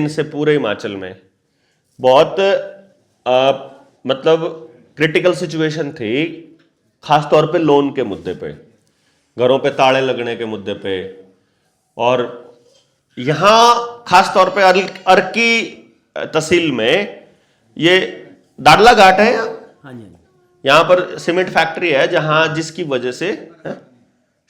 से पूरे हिमाचल में बहुत मतलब क्रिटिकल सिचुएशन थी, खासतौर पे लोन के मुद्दे पे, घरों पे ताले लगने के मुद्दे पे। और यहाँ खासतौर पे अर्की तहसील में ये दाड़ला घाट है। हाँ जी, यहाँ पर सीमेंट फैक्ट्री है, जहाँ जिसकी वजह से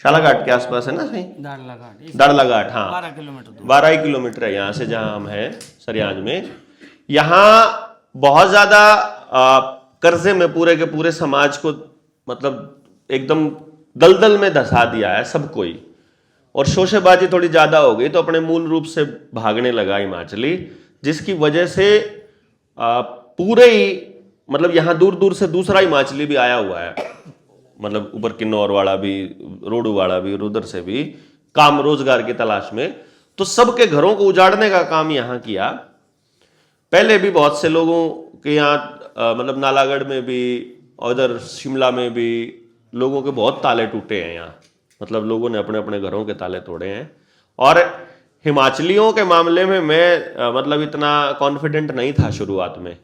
शाला घाट के आसपास है ना, सही दाड़ला घाट, हाँ 12 किलोमीटर दूर, 12 किलोमीटर है यहाँ से जहाँ हम हैं सरियाज में। यहाँ बहुत ज्यादा कर्जे में पूरे के पूरे समाज को मतलब एकदम दलदल में धंसा दिया है सब कोई, और शोशेबाजी थोड़ी ज्यादा हो गई तो अपने मूल रूप से भागने लगा हिमाचली, जिसकी वजह से पूरे ही मतलब यहाँ दूर दूर से दूसरा हिमाचली भी आया हुआ है, मतलब ऊपर किन्नौर वाला भी, रोडू वाला भी, और उधर से भी काम रोजगार की तलाश में। तो सबके घरों को उजाड़ने का काम यहाँ किया। पहले भी बहुत से लोगों के यहाँ मतलब नालागढ़ में भी और उधर शिमला में भी लोगों के बहुत ताले टूटे हैं यहाँ, मतलब लोगों ने अपने अपने घरों के ताले तोड़े हैं। और हिमाचलियों के मामले में मैं मतलब इतना कॉन्फिडेंट नहीं था शुरुआत में,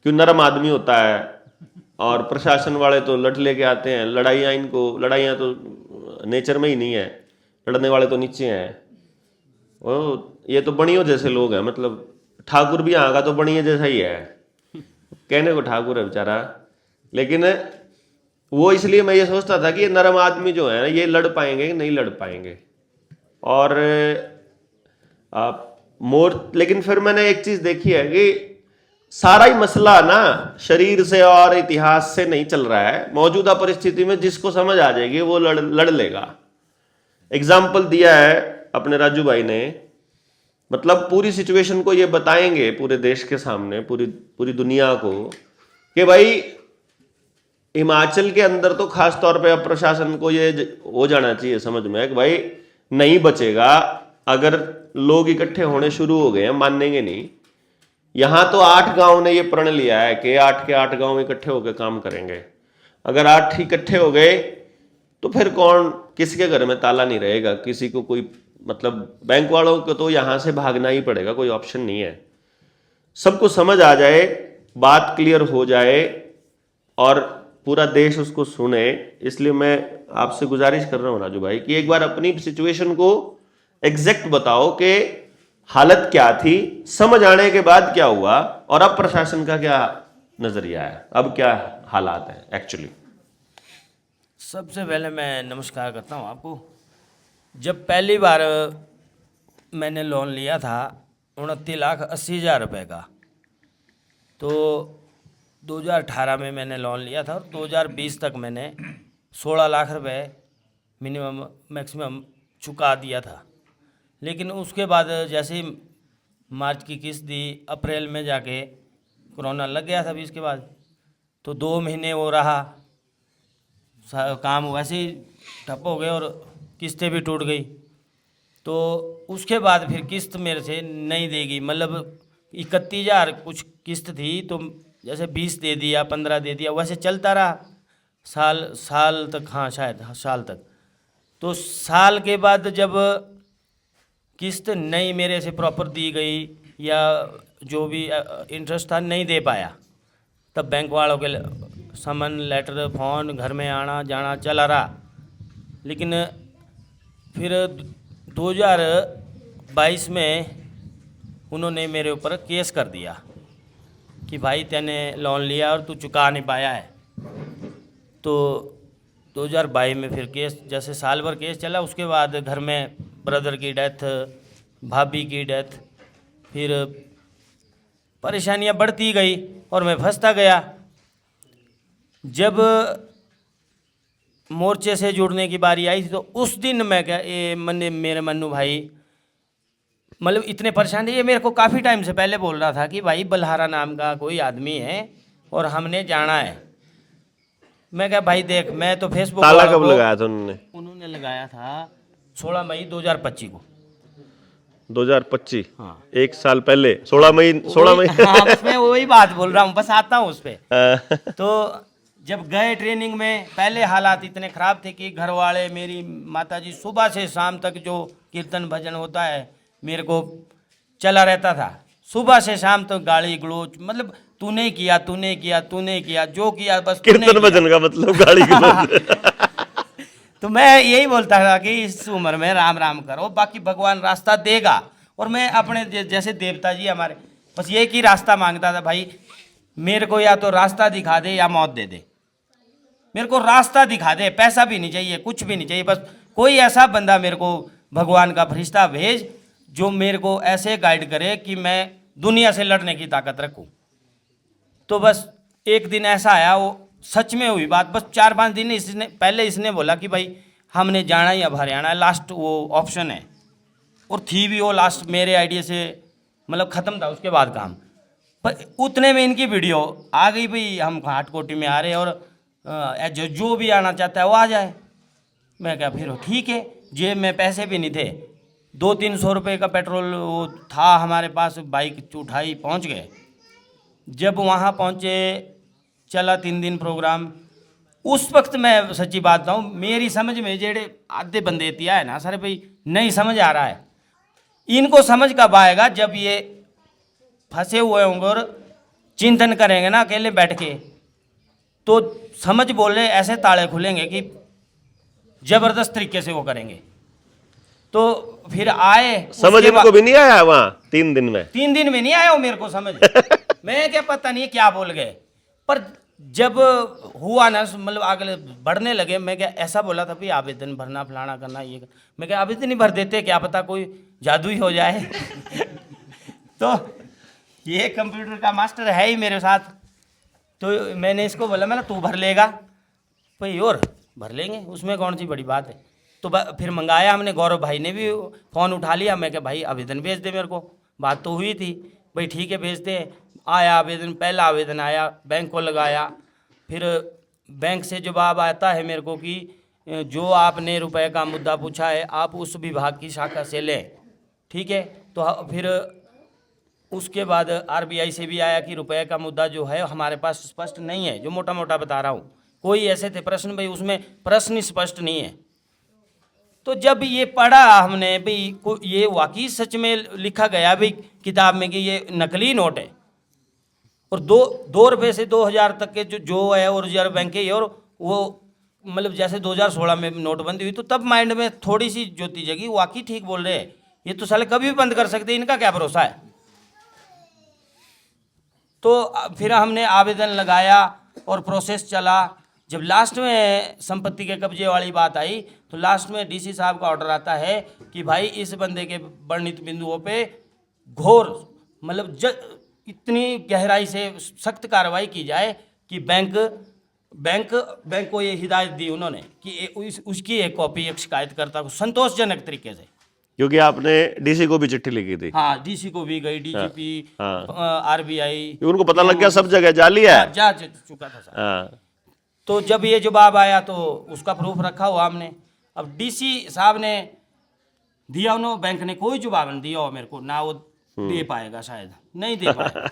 क्यों नरम आदमी होता है और प्रशासन वाले तो लठ लेके आते हैं, लड़ाइयाँ तो नेचर में ही नहीं है, लड़ने वाले तो नीचे हैं। वो ये तो बनियों जैसे लोग हैं, मतलब ठाकुर भी यहाँ का तो बनिए जैसा ही है, कहने को ठाकुर है बेचारा, लेकिन वो इसलिए मैं ये सोचता था कि ये नरम आदमी जो है ये लड़ पाएंगे कि नहीं लड़ पाएंगे। और लेकिन फिर मैंने एक चीज देखी है कि सारा ही मसला ना शरीर से और इतिहास से नहीं चल रहा है। मौजूदा परिस्थिति में जिसको समझ आ जाएगी वो लड़ लेगा। एग्जाम्पल दिया है अपने राजू भाई ने, मतलब पूरी सिचुएशन को ये बताएंगे पूरे देश के सामने, पूरी दुनिया को, कि भाई हिमाचल के अंदर तो खास तौर पे अब प्रशासन को ये हो जाना चाहिए समझ में कि भाई नहीं बचेगा। अगर लोग इकट्ठे होने शुरू हो गए हैं, मानेंगे नहीं। यहां तो 8 गांव ने ये प्रण लिया है कि 8 के 8 गांव इकट्ठे होकर काम करेंगे। अगर 8 इकट्ठे हो गए तो फिर कौन, किसी के घर में ताला नहीं रहेगा, किसी को कोई मतलब बैंक वालों को तो यहां से भागना ही पड़ेगा, कोई ऑप्शन नहीं है। सबको समझ आ जाए, बात क्लियर हो जाए और पूरा देश उसको सुने। इसलिए मैं आपसे गुजारिश कर रहा हूं राजू भाई कि एक बार अपनी सिचुएशन को एग्जैक्ट बताओ कि हालत क्या थी, समझ आने के बाद क्या हुआ, और अब प्रशासन का क्या नजरिया है, अब क्या हालात है एक्चुअली। सबसे पहले मैं नमस्कार करता हूँ आपको। जब पहली बार मैंने लोन लिया था 29,80,000 रुपये का, तो 2018 में मैंने लोन लिया था और 2020 तक मैंने 16 लाख रुपए मिनिमम मैक्सिमम चुका दिया था। लेकिन उसके बाद जैसे ही मार्च की किस्त दी, अप्रैल में जाके कोरोना लग गया था। अभी इसके बाद तो 2 महीने वो रहा, काम वैसे ही ठप हो गए और किस्तें भी टूट गई। तो उसके बाद फिर किस्त मेरे से नहीं देगी, मतलब 31,000 कुछ किस्त थी, तो जैसे 20 दे दिया, 15 दे दिया, वैसे चलता रहा साल तक। हाँ शायद साल तक। तो साल के बाद जब किस्त नहीं मेरे से प्रॉपर दी गई या जो भी इंटरेस्ट था नहीं दे पाया, तब बैंक वालों के समन, लेटर, फ़ोन, घर में आना जाना चला रहा। लेकिन फिर 2022 में उन्होंने मेरे ऊपर केस कर दिया कि भाई तैने लोन लिया और तू चुका नहीं पाया है। तो 2022 में फिर केस, जैसे साल भर केस चला, उसके बाद घर में ब्रदर की डेथ, भाभी की डेथ, फिर परेशानियां बढ़ती गई और मैं फंसता गया। जब मोर्चे से जुड़ने की बारी आई थी तो उस दिन मैं क्या मेरे मन्नू भाई मतलब इतने परेशान थे। ये मेरे को काफ़ी टाइम से पहले बोल रहा था कि भाई बल्हारा नाम का कोई आदमी है और हमने जाना है। मैं क्या भाई देख, मैं तो फेसबुक ताला कब लगाया था उन्होंने लगाया था 16 मई 2025 को। 2025? हाँ, 1 साल पहले 16 मई। हाँ, बस मैं वही बात बोल रहा हूँ, बस आता हूँ उस पर। तो जब गए ट्रेनिंग में, पहले हालात इतने ख़राब थे कि घर वाले, मेरी माताजी सुबह से शाम तक जो कीर्तन भजन होता है मेरे को चला रहता था। सुबह से शाम तक गाली गलोच, मतलब तूने किया, तूने किया, तूने किया, जो किया बस तूने कीर्तन किया। भजन का मतलब गाली गलौज। तो मैं यही बोलता था कि इस उम्र में राम राम करो, बाकी भगवान रास्ता देगा। और मैं अपने जैसे देवता जी हमारे, बस ये की रास्ता मांगता था, भाई मेरे को या तो रास्ता दिखा दे या मौत दे दे, मेरे को रास्ता दिखा दे, पैसा भी नहीं चाहिए, कुछ भी नहीं चाहिए, बस कोई ऐसा बंदा मेरे को भगवान का फरिश्ता भेज जो मेरे को ऐसे गाइड करे कि मैं दुनिया से लड़ने की ताकत रखूं। तो बस एक दिन ऐसा आया, वो सच में हुई बात। बस 4-5 दिन इसने बोला कि भाई हमने जाना ही अब हरियाणा, लास्ट वो ऑप्शन है, और थी भी वो लास्ट मेरे आइडिया से, मतलब ख़त्म था उसके बाद काम। पर उतने में इनकी वीडियो आ गई, भाई हम घाटकोटी में आ रहे हैं और जो भी आना चाहता है वो आ जाए। मैं क्या फिर ठीक है, जेब में पैसे भी नहीं थे, 200-300 रुपये का पेट्रोल वो था हमारे पास, बाइक उठाई पहुंच गए। जब वहाँ पहुँचे, चला 3 दिन प्रोग्राम। उस वक्त मैं सच्ची बात बताऊँ, मेरी समझ में जेड़े आधे बंदे तिया है ना सर भाई, नहीं समझ आ रहा है। इनको समझ कब आएगा जब ये फंसे हुए होंगे और चिंतन करेंगे ना अकेले बैठ के, तो समझ बोले ऐसे ताले खुलेंगे कि जबरदस्त तरीके से वो करेंगे। तो फिर आए, समझ इनको भी नहीं आया वहाँ 3 दिन में? 3 दिन में नहीं आया वो मेरे को समझ। मैं क्या पता नहीं क्या बोल गए, पर जब हुआ ना, मतलब आगे बढ़ने लगे, मैं क्या ऐसा बोला था भाई आवेदन भरना, फलाना करना, ये मैं क्या आवेदन ही भर देते, क्या पता कोई जादू ही हो जाए। तो ये कंप्यूटर का मास्टर है ही मेरे साथ, तो मैंने इसको बोला, मैं तू भर लेगा भाई, और भर लेंगे, उसमें कौन सी बड़ी बात है। तो फिर मंगाया हमने, गौरव भाई ने भी फ़ोन उठा लिया। मैं क्या भाई आवेदन भेज दे मेरे को, बात तो हुई थी भाई, ठीक है भेजते हैं। आया आवेदन, पहला आवेदन आया, बैंक को लगाया, फिर बैंक से जवाब आता है मेरे को कि जो आपने रुपए का मुद्दा पूछा है आप उस विभाग की शाखा से लें, ठीक है। तो फिर उसके बाद आरबीआई से भी आया कि रुपए का मुद्दा जो है हमारे पास स्पष्ट नहीं है, जो मोटा मोटा बता रहा हूँ, कोई ऐसे थे प्रश्न भाई उसमें प्रश्न स्पष्ट नहीं है। तो जब ये पढ़ा हमने भाई, ये वाकई सच में लिखा गया भाई किताब में कि ये नकली नोट है, और 2 रुपये से 2000 तक के जो है और रिजर्व बैंक के, और वो मतलब जैसे 2016 में नोटबंदी हुई, तो तब माइंड में थोड़ी सी ज्योति जगी, वाकई ठीक बोल रहे हैं, ये तो साले कभी भी बंद कर सकते हैं, इनका क्या भरोसा है। तो फिर हमने आवेदन लगाया और प्रोसेस चला। जब लास्ट में संपत्ति के कब्जे वाली बात आई, तो लास्ट में डीसी साहब का ऑर्डर आता है कि भाई इस बंदे के वर्णित बिंदुओं पे घोर, मतलब इतनी गहराई से सख्त कार्रवाई की जाए कि बैंक को ये हिदायत दी उन्होंने कि उसकी एक कॉपी एक शिकायतकर्ता को संतोषजनक तरीके से, क्योंकि आपने डीसी को भी चिट्ठी लिखी थी। हाँ, डीसी को भी गई, डीजीपी, आरबीआई, उनको पता लग गया सब जगह जाली है, जा चुका था सर। हाँ। तो जब ये जवाब आया तो उसका प्रूफ रखा हुआ हमने। अब डीसी साहब ने दिया, उन्होंने बैंक ने कोई जवाब नहीं दिया हो मेरे को, ना वो दे पाएगा, शायद नहीं दे पाएगा।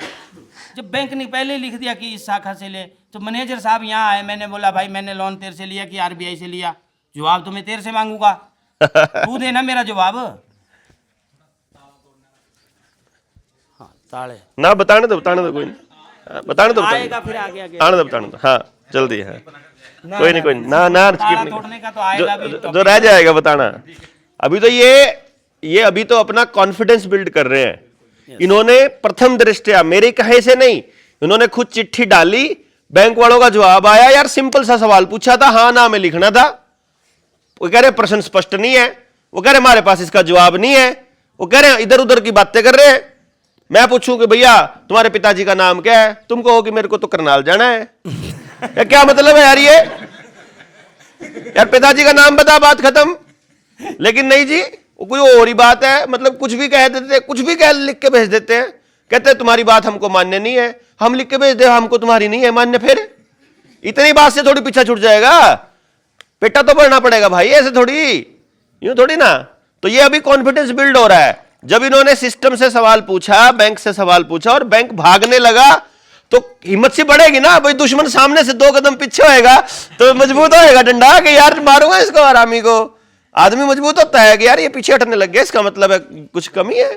जब बैंक ने पहले लिख दिया कि इस शाखा से ले, तो मैनेजर साहब यहाँ आए, मैंने बोला भाई मैंने लोन तेरे से लिया कि आरबीआई से लिया, जवाब तो मैं तेरे से मांगूंगा, तू देना मेरा जवाब। हाँ, ताले ना बताने दो कोई नहीं, बताने दो आएगा फिर आगे बताने दो, हाँ जल्दी है, कोई नहीं ना स्किप तोड़ने का तो आएगा भी, जो रह जाएगा बताना। अभी तो ये अभी तो अपना कॉन्फिडेंस बिल्ड कर रहे हैं। इन्होंने प्रथम दृष्टया मेरे कहे से नहीं, इन्होंने खुद चिट्ठी डाली, बैंक वालों का जवाब आया, यार सिंपल सा सवाल पूछा था, हाँ ना में लिखना था, वो कह रहे प्रश्न स्पष्ट नहीं है, वो कह रहे हमारे पास इसका जवाब नहीं है, वो कह रहे इधर उधर की बातें कर रहे हैं। मैं पूछूं कि भैया तुम्हारे पिताजी का नाम क्या है, तुम कहो कि मेरे को तो करनाल जाना है। क्या मतलब है यार ये, यार पिताजी का नाम बता, बात खत्म। लेकिन नहीं जी, वो कोई और ही बात है, मतलब कुछ भी कह देते, कुछ भी कह लिख के भेज देते हैं, कहते हैं तुम्हारी बात हमको मान्य नहीं है, हम लिख के भेज दे हमको तुम्हारी नहीं है मान्य। फिर इतनी बात से थोड़ी पीछा छूट जाएगा, पेटा तो बढ़ना पड़ेगा भाई, ऐसे थोड़ी, यूं थोड़ी ना। तो ये अभी कॉन्फिडेंस बिल्ड हो रहा है। जब इन्होंने सिस्टम से सवाल पूछा, बैंक से सवाल पूछा और बैंक भागने लगा, तो हिम्मत सी बढ़ेगी ना भाई, दुश्मन सामने से 2 कदम पीछे होएगा तो मजबूत होएगा डंडा कि यार मारूंगा इसको, आरामी को। आदमी मजबूत होता है कि यार ये पीछे हटने लग गया, इसका मतलब है कुछ कमी है।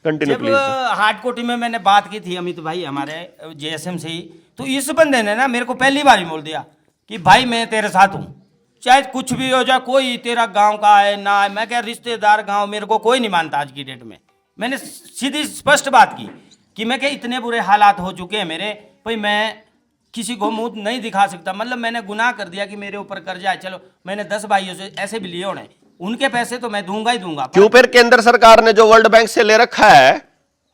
कंटिन्यू जब प्लीज। हार्ड कोटी में मैंने बात की थी अमित भाई हमारे जेएसएम से ही, तो इस बंदे ने ना मेरे को पहली बार ही बोल दिया कि भाई मैं तेरे साथ हूँ, चाहे कुछ भी हो जाए, कोई तेरा गांव का है ना है। मैं क्या रिश्तेदार गांव मेरे को कोई नहीं मानता आज की डेट में। मैंने सीधी स्पष्ट बात की कि मैं क्या इतने बुरे हालात हो चुके हैं मेरे, भाई मैं किसी को मुंह नहीं दिखा सकता। मतलब मैंने गुनाह कर दिया कि मेरे ऊपर कर्जा है। चलो मैंने 10 भाइयों से ऐसे भी लिए होने, उनके पैसे तो मैं दूंगा ही दूंगा। क्यों फिर केंद्र सरकार ने जो वर्ल्ड बैंक से ले रखा है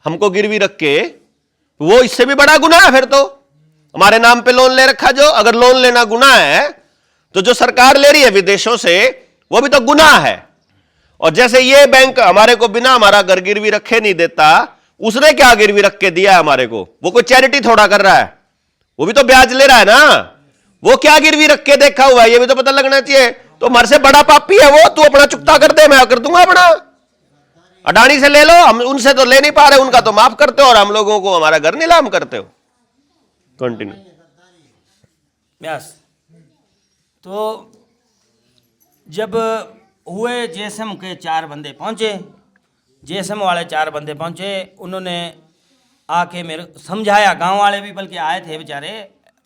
हमको गिरवी रख के, वो इससे भी बड़ा गुनाह है फिर तो। हमारे नाम पे लोन ले रखा, जो अगर लोन लेना गुनाह है तो जो सरकार ले रही है विदेशों से वो भी तो गुनाह है। और जैसे ये बैंक हमारे को बिना हमारा घर गिरवी रखे नहीं देता, उसने क्या गिरवी रख के दिया हमारे को? वो कोई चैरिटी थोड़ा कर रहा है, वो भी तो ब्याज ले रहा है ना। वो क्या गिरवी रख के देखा हुआ है ये भी तो पता लगना चाहिए। तो हमारे से बड़ा पापी है वो, तू अपना चुकता कर दे, मैं कर दूंगा अपना। अडानी से ले लो, हम उनसे तो ले नहीं पा रहे, उनका तो माफ करते हो और हम लोगों को हमारा घर नीलाम करते हो। कंटिन्यू। यस। तो जब हुए जेएसएम के 4 बंदे पहुंचे, जेएसएम वाले 4 बंदे पहुंचे, उन्होंने आके मेरे समझाया, गांव वाले भी बल्कि आए थे बेचारे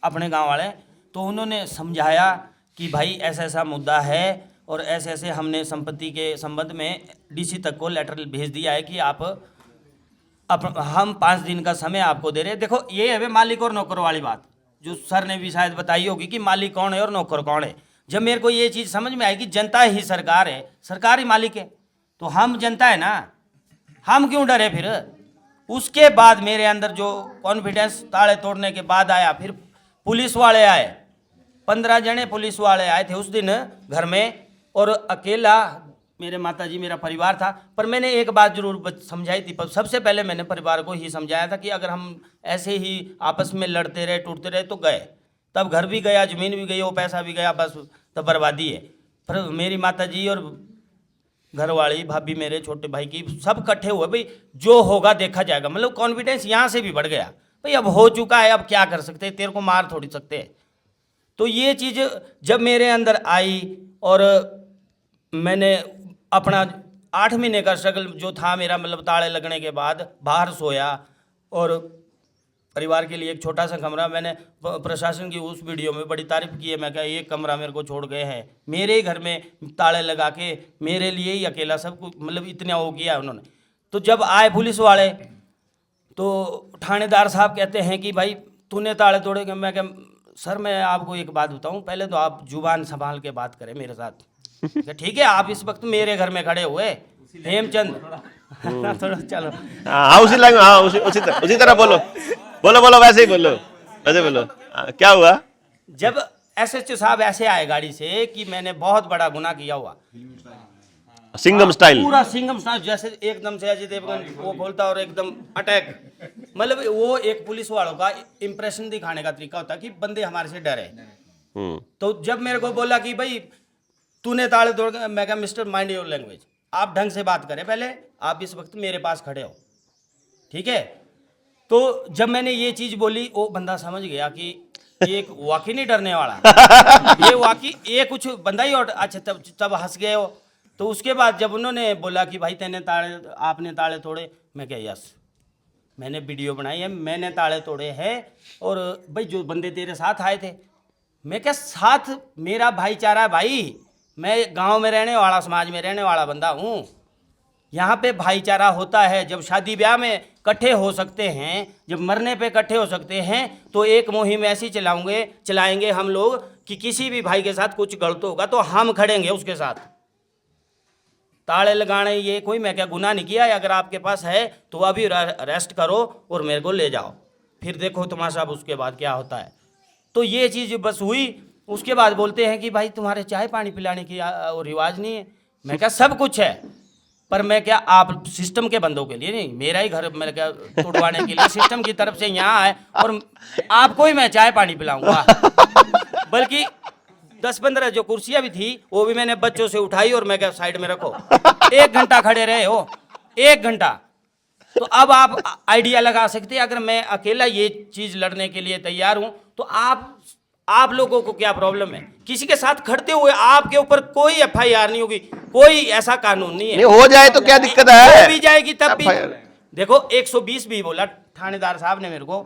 अपने गांव वाले, तो उन्होंने समझाया कि भाई ऐसा ऐसा मुद्दा है और ऐसे ऐसे हमने संपत्ति के संबंध में डीसी तक को लेटर भेज दिया है कि आप हम 5 दिन का समय आपको दे रहे हैं। देखो ये है मालिक और नौकर वाली बात, जो सर ने भी शायद बताई होगी कि मालिक कौन है और नौकर कौन है। जब मेरे को ये चीज़ समझ में आई कि जनता ही सरकार है, सरकार ही मालिक है, तो हम जनता है ना, हम क्यों डरे फिर। उसके बाद मेरे अंदर जो कॉन्फिडेंस ताले तोड़ने के बाद आया, फिर पुलिस वाले आए, 15 जने पुलिस वाले आए थे उस दिन घर में, और अकेला मेरे माताजी मेरा परिवार था। पर मैंने एक बात जरूर समझाई थी, पर सबसे पहले मैंने परिवार को ही समझाया था कि अगर हम ऐसे ही आपस में लड़ते रहे टूटते रहे तो गए, तब घर भी गया, ज़मीन भी गई, वो पैसा भी गया, बस तब बर्बादी है। पर मेरी माताजी और घरवाली भाभी मेरे छोटे भाई की सब इकट्ठे हुए, भाई जो होगा देखा जाएगा। मतलब कॉन्फिडेंस यहाँ से भी बढ़ गया, भाई अब हो चुका है, अब क्या कर सकते हैं, तेरे को मार थोड़ी सकते हैं। तो ये चीज़ जब मेरे अंदर आई और मैंने अपना 8 महीने का स्ट्रगल जो था मेरा, मतलब ताले लगने के बाद बाहर सोया, और परिवार के लिए एक छोटा सा कमरा, मैंने प्रशासन की उस वीडियो में बड़ी तारीफ की है। मैं क्या एक कमरा मेरे को छोड़ गए हैं, मेरे ही घर में ताले लगा के मेरे लिए ही अकेला सब कुछ, मतलब इतना हो गया उन्होंने। तो जब आए पुलिस वाले तो थानेदार साहब कहते हैं कि भाई तूने ताले तोड़े। मैं क्या सर मैं आपको एक बात बताऊं, पहले तो आप जुबान संभाल के बात करें मेरे साथ। ठीक है, आप इस वक्त मेरे घर में खड़े हुए हेमचंद थोड़ा चलो हाँ उसी लैंग्वेज, हाँ उसी तरह बोलो बोलो बोलो, वैसे ही बोलो, वैसे बोलो। क्या हुआ? जब एसएचओ साहब ऐसे आए गाड़ी से कि मैंने बहुत बड़ा गुनाह किया हुआ, सिंघम स्टाइल, पूरा सिंघम स्टाइल, जैसे एकदम से अजय देवगन वो बोलता और एकदम अटैक, मतलब वो एक पुलिस वालों का इंप्रेशन दिखाने का तरीका होता कि बंदे हमारे से डरे। तो जब मेरे को बोला कि भाई तूने ताले तोड़ के, मैं कहा मिस्टर माइंड योर लैंग्वेज, आप ढंग से बात करें पहले, आप इस वक्त मेरे पास खड़े हो, ठीक है। तो जब मैंने ये चीज बोली वो बंदा समझ गया कि ये एक वाकई नहीं डरने वाला, ये वाकई ये कुछ बंदा ही। और अच्छा तब हंस गए हो। तो उसके बाद जब उन्होंने बोला कि भाई तेने ताले, आपने ताले तोड़े, मैं क्या यस, मैंने वीडियो बनाई है, मैंने ताले तोड़े हैं। और भाई जो बंदे तेरे साथ आए थे, मैं क्या साथ मेरा भाईचारा है भाई, मैं गांव में रहने वाला, समाज में रहने वाला बंदा हूँ। यहाँ पे भाईचारा होता है, जब शादी ब्याह में इकट्ठे हो सकते हैं, जब मरने पे इकट्ठे हो सकते हैं, तो एक मुहिम ऐसी चलाएंगे हम लोग कि किसी भी भाई के साथ कुछ गलत होगा तो हम खड़ेंगे उसके साथ। ताले लगाने ये कोई मैं क्या गुनाह नहीं किया है, अगर आपके पास है तो अभी अरेस्ट करो और मेरे को ले जाओ, फिर देखो तमाशा अब उसके बाद क्या होता है। तो ये चीज़ बस हुई। उसके बाद बोलते हैं कि भाई तुम्हारे चाय पानी पिलाने की और रिवाज नहीं है। मैं क्या सब कुछ है, पर मैं क्या आप सिस्टम के बंदों के लिए नहीं, मेरा ही घर मैं क्या तोड़वाने के लिए सिस्टम की तरफ से यहाँ आए और आपको ही मैं चाय पानी पिलाऊंगा। बल्कि 10-15 जो कुर्सियाँ भी थी वो भी मैंने बच्चों से उठाई और मैं क्या साइड में रखो, 1 घंटा खड़े रहे हो, 1 घंटा। तो अब आप आइडिया लगा सकते हैं, अगर मैं अकेला ये चीज़ लड़ने के लिए तैयार हूँ तो आप लोगों को क्या प्रॉब्लम है? किसी के साथ खड़ते हुए आपके ऊपर कोई FIR नहीं होगी, कोई ऐसा कानून नहीं है। नहीं हो जाए तो क्या दिक्कत है? हो भी जाएगी तब भी देखो 120 भी बोला थानेदार साहब ने मेरे को,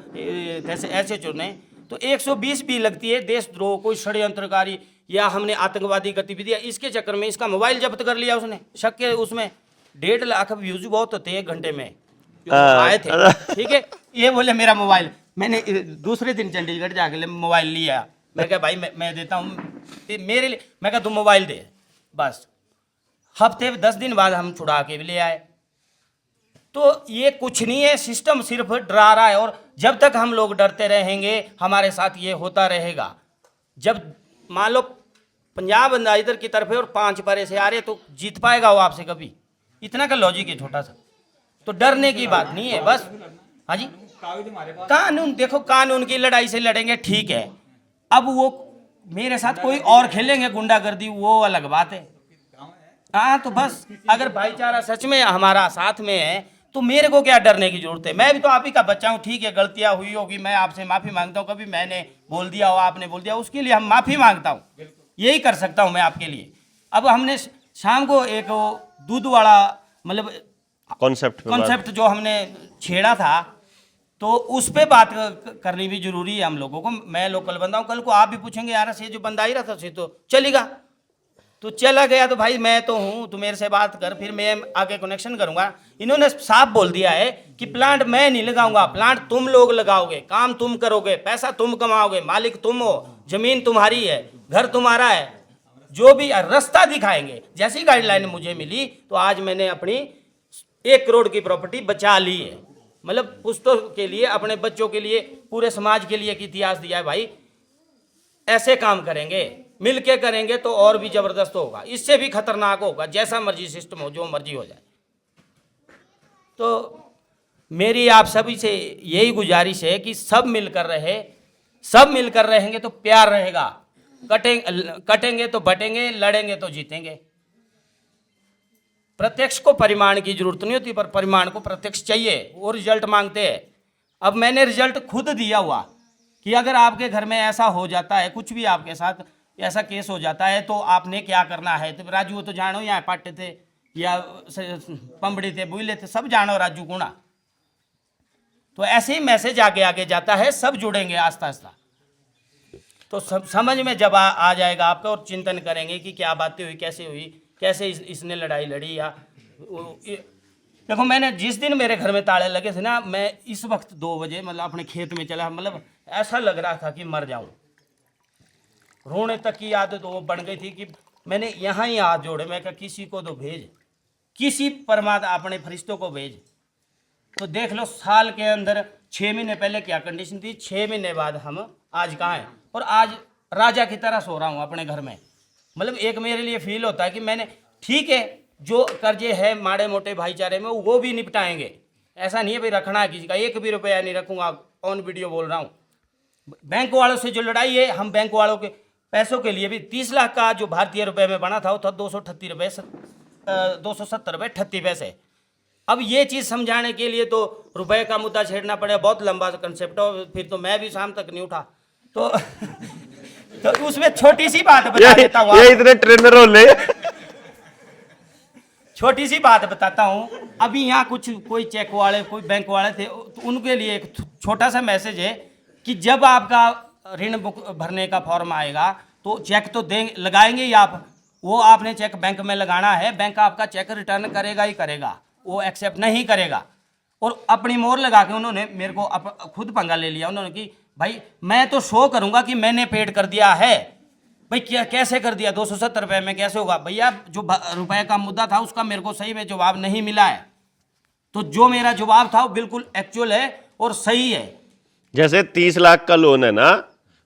जैसे ऐसे चुने तो 120 भी लगती है देशद्रोह, कोई षड्यंत्रकारी या हमने आतंकवादी गतिविधियां, इसके चक्कर में इसका मोबाइल जब्त कर लिया उसने। शक के उसमें 1.5 लाख व्यूज बहुत होते हैं 1 घंटे में जो आए थे, ठीक है। ये बोले मेरा मोबाइल, मैंने दूसरे दिन चंडीगढ़ जाके मोबाइल लिया। मैं कहा भाई मैं देता हूँ मेरे लिए, मैं कहा तुम मोबाइल दे। बस हफ्ते 10 दिन बाद हम छुड़ा के भी ले आए। तो ये कुछ नहीं है, सिस्टम सिर्फ डरा रहा है, और जब तक हम लोग डरते रहेंगे हमारे साथ ये होता रहेगा। जब मान लो 50 बंदा इधर की तरफ है और 5 परे से आ रहे, तो जीत पाएगा वो आपसे कभी? इतना का लॉजिक है छोटा सा। तो डरने की बात नहीं है बस। हाँ जी, कानून देखो, कानून की लड़ाई से लड़ेंगे ठीक है। अब वो मेरे साथ कोई और खेलेंगे गुंडागर्दी, वो अलग बात है। हाँ तो बस अगर भाईचारा सच में हमारा साथ में है तो मेरे को क्या डरने की जरूरत है। मैं भी तो आप ही का बच्चा हूँ, ठीक है गलतियां हुई होगी, मैं आपसे माफी मांगता हूँ। कभी मैंने बोल दिया हो, आपने बोल दिया, उसके लिए हम माफी मांगता हूँ, यही कर सकता हूँ मैं आपके लिए। अब हमने शाम को एक दूध वाला मतलब कॉन्सेप्ट जो हमने छेड़ा था, तो उस पे बात करनी भी जरूरी है हम लोगों को। मैं लोकल बंदा हूँ, कल को आप भी पूछेंगे यार ये जो बंदा ही रहा था तो चलेगा, तो चला गया तो भाई मैं तो हूँ, तू मेरे से बात कर, फिर मैं आगे कनेक्शन करूंगा। इन्होंने साफ बोल दिया है कि प्लांट मैं नहीं लगाऊंगा, प्लांट तुम लोग लगाओगे, काम तुम करोगे, पैसा तुम कमाओगे, मालिक तुम हो, जमीन तुम्हारी है, घर तुम्हारा है, जो भी रास्ता दिखाएंगे। जैसी गाइडलाइन मुझे मिली तो आज मैंने अपनी 1 करोड़ की प्रॉपर्टी बचा ली है। मतलब पुश्तों के लिए, अपने बच्चों के लिए, पूरे समाज के लिए एक इतिहास दिया है। भाई ऐसे काम करेंगे, मिलके करेंगे तो और भी जबरदस्त होगा, इससे भी खतरनाक होगा। जैसा मर्जी सिस्टम हो, जो मर्जी हो जाए। तो मेरी आप सभी से यही गुजारिश है कि सब मिलकर रहे, सब मिलकर रहेंगे तो प्यार रहेगा। कटेंगे तो बटेंगे, लड़ेंगे तो जीतेंगे। प्रत्यक्ष को परिमाण की जरूरत नहीं होती, पर परिमाण को प्रत्यक्ष चाहिए, वो रिजल्ट मांगते हैं। अब मैंने रिजल्ट खुद दिया हुआ कि अगर आपके घर में ऐसा हो जाता है, कुछ भी आपके साथ ऐसा केस हो जाता है, तो आपने क्या करना है। तो राजू वो तो जानो, यहाँ पाटे थे या पंबड़ी थे, बुले थे, सब जानो राजू गुणा। तो ऐसे ही मैसेज आगे आगे जाता है, सब जुड़ेंगे आस्ता आस्ता। तो सब समझ में जब आ जाएगा आपका, और चिंतन करेंगे कि क्या बातें हुई, कैसे हुई, कैसे इसने लड़ाई लड़ी। या देखो मैंने जिस दिन मेरे घर में ताले लगे थे ना, मैं इस वक्त 2 बजे मतलब अपने खेत में चला, मतलब ऐसा लग रहा था कि मर जाऊं। रोने तक की आदत वो बन गई थी कि मैंने यहाँ ही हाथ जोड़े, मैं कहा किसी को तो भेज, किसी परमात्मा अपने फरिश्तों को भेज। तो देख लो साल के अंदर 6 महीने पहले क्या कंडीशन थी, 6 महीने बाद हम आज कहाँ हैं, और आज राजा की तरह सो रहा हूँ अपने घर में। मतलब एक मेरे लिए फील होता है कि मैंने, ठीक है जो कर्जे है माड़े मोटे भाईचारे में वो भी निपटाएंगे, ऐसा नहीं है भाई रखना है किसी का, 1 भी रुपया नहीं रखूंगा, ऑन वीडियो बोल रहा हूँ। बैंक वालों से जो लड़ाई है, हम बैंक वालों के पैसों के लिए भी 30 लाख का जो भारतीय रुपए में बना था वो था 238 रुपये 270 रुपये 38 पैसे। अब ये चीज़ समझाने के लिए तो रुपए का मुद्दा छेड़ना पड़ेगा, बहुत लंबा कंसेप्ट हो, फिर तो मैं भी शाम तक नहीं उठा। तो उसमें छोटी सी बात बता देता हूँ, ये इतने ट्रेनर हो ले, छोटी सी बात बताता हूँ। अभी यहाँ कुछ कोई चेक वाले, कोई बैंक वाले थे, तो उनके लिए एक छोटा सा मैसेज है कि जब आपका ऋण भरने का फॉर्म आएगा तो चेक तो देंगे, लगाएंगे ही आप, वो आपने चेक बैंक में लगाना है, बैंक आपका चेक रिटर्न करेगा ही करेगा, वो एक्सेप्ट नहीं करेगा। और अपनी मोहर लगा के उन्होंने मेरे को खुद पंगा ले लिया। उन्होंने कि भाई मैं तो शो करूंगा कि मैंने पेड कर दिया है। भाई क्या कैसे कर दिया, 270 रुपये में कैसे होगा भैया? जो रुपए का मुद्दा था उसका मेरे को सही में जवाब नहीं मिला है, तो जो मेरा जवाब था वो बिल्कुल एक्चुअल है और सही है। जैसे 30 लाख का लोन है ना,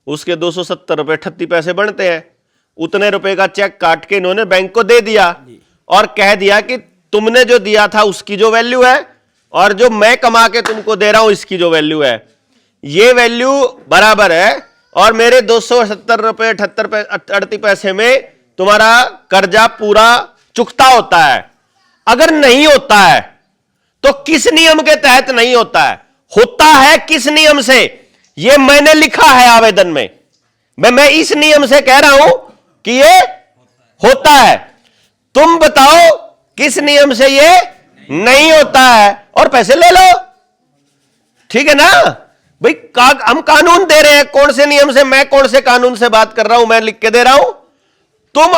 उसके 270 रुपये 38 पैसे बनते हैं, उतने रुपए का चेक काट के इन्होंने बैंक को दे दिया और कह दिया कि तुमने जो दिया था उसकी जो वैल्यू है और जो मैं कमा के तुमको दे रहा हूं इसकी जो वैल्यू है, ये वैल्यू बराबर है, और मेरे 270 रुपये 38 पैसे में तुम्हारा कर्जा पूरा चुकता होता है। अगर नहीं होता है तो किस नियम के तहत नहीं होता है, होता है किस नियम से, ये मैंने लिखा है आवेदन में। मैं इस नियम से कह रहा हूं कि ये होता है। तुम बताओ किस नियम से ये नहीं होता है और पैसे ले लो। ठीक है ना भाई, हम कानून दे रहे हैं, कौन से नियम से, मैं कौन से कानून से बात कर रहा हूं, मैं लिख के दे रहा हूं। तुम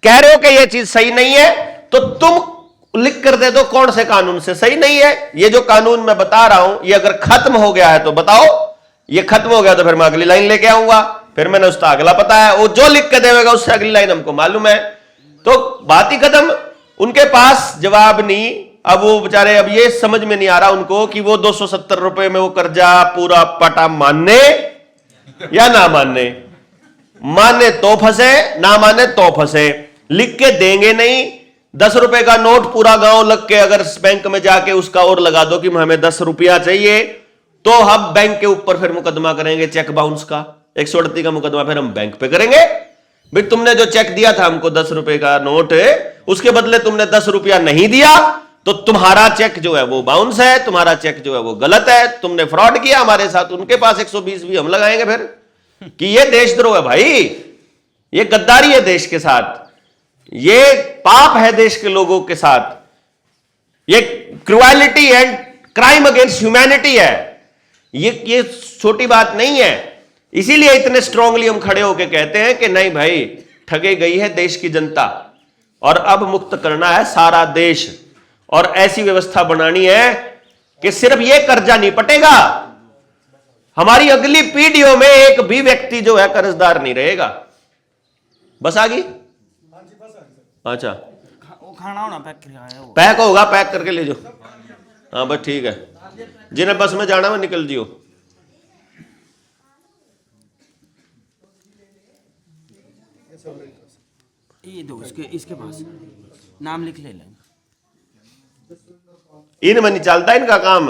कह रहे हो कि यह चीज सही नहीं है, तो तुम लिख कर दे दो कौन से कानून से सही नहीं है। ये जो कानून मैं बता रहा हूं, ये अगर खत्म हो गया है तो बताओ, ये खत्म हो गया तो फिर मैं अगली लाइन लेके आऊंगा, फिर मैंने उसका अगला पता है, वो जो लिख के देगा उससे अगली लाइन हमको मालूम है। तो बात ही खत्म, उनके पास जवाब नहीं। अब वो बेचारे, अब ये समझ में नहीं आ रहा उनको कि वो 270 रुपए में वो कर्जा पूरा पटा मानने या ना मानने। माने तो फंसे, ना माने तो फंसे। लिख के देंगे नहीं। 10 रुपए का नोट पूरा गांव लग के अगर बैंक में जाके उसका और लगा दो कि हमें 10 रुपया चाहिए, तो हम बैंक के ऊपर फिर मुकदमा करेंगे, चेक बाउंस का 138 का मुकदमा फिर हम बैंक पे करेंगे। भाई तुमने जो चेक दिया था हमको 10 रुपए का नोट, उसके बदले तुमने 10 रुपया नहीं दिया, तो तुम्हारा चेक जो है वो बाउंस है, तुम्हारा चेक जो है वो गलत है, तुमने फ्रॉड किया हमारे साथ। उनके पास 120 भी हम लगाएंगे फिर कि ये देशद्रोह है भाई, ये गद्दारी है देश के साथ, ये पाप है देश के लोगों के साथ, ये cruelty and crime against humanity है। ये छोटी बात नहीं है। इसीलिए इतने स्ट्रांगली हम खड़े होकर कहते हैं कि नहीं भाई, ठगे गई है देश की जनता और अब मुक्त करना है सारा देश, और ऐसी व्यवस्था बनानी है कि सिर्फ ये कर्जा नहीं पटेगा, हमारी अगली पीढ़ियों में एक भी व्यक्ति जो है कर्जदार नहीं रहेगा। बस आ गई? अच्छा, वो खाना होना पैक किया है वो। पैक होगा, पैक करके ले जाओ। हाँ बस ठीक है, जिन्हें बस में जाना है निकल जियो। ये दो इसके पास नाम लिख ले। इनमें नहीं चलता इनका काम।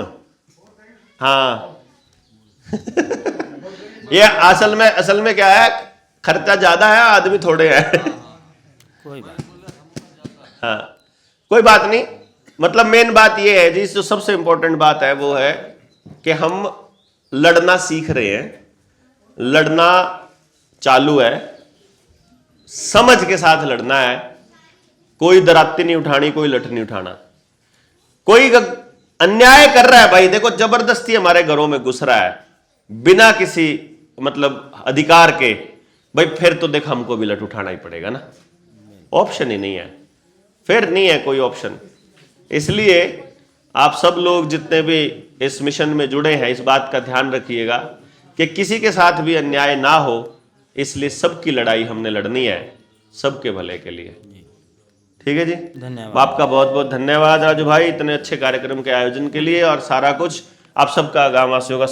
हाँ ये असल में क्या है, खर्चा ज्यादा है, आदमी थोड़े हैं। कोई बात। हाँ कोई बात नहीं, मतलब मेन बात ये है जी, जो सबसे इंपॉर्टेंट बात है वो है कि हम लड़ना सीख रहे हैं, लड़ना चालू है, समझ के साथ लड़ना है। कोई दराती नहीं उठानी, कोई लठ नहीं उठाना। कोई अन्याय कर रहा है भाई, देखो जबरदस्ती हमारे घरों में घुस रहा है बिना किसी मतलब अधिकार के, भाई फिर तो देख हमको भी लठ उठाना ही पड़ेगा ना, ऑप्शन ही नहीं है, फिर नहीं है कोई ऑप्शन। इसलिए आप सब लोग जितने भी इस मिशन में जुड़े हैं, इस बात का ध्यान रखिएगा कि किसी के साथ भी अन्याय ना हो, इसलिए सबकी लड़ाई हमने लड़नी है, सबके भले के लिए। ठीक है जी, धन्यवाद। आपका बहुत बहुत धन्यवाद राजू भाई, इतने अच्छे कार्यक्रम के आयोजन के लिए और सारा कुछ आप सबका गांव वासियों का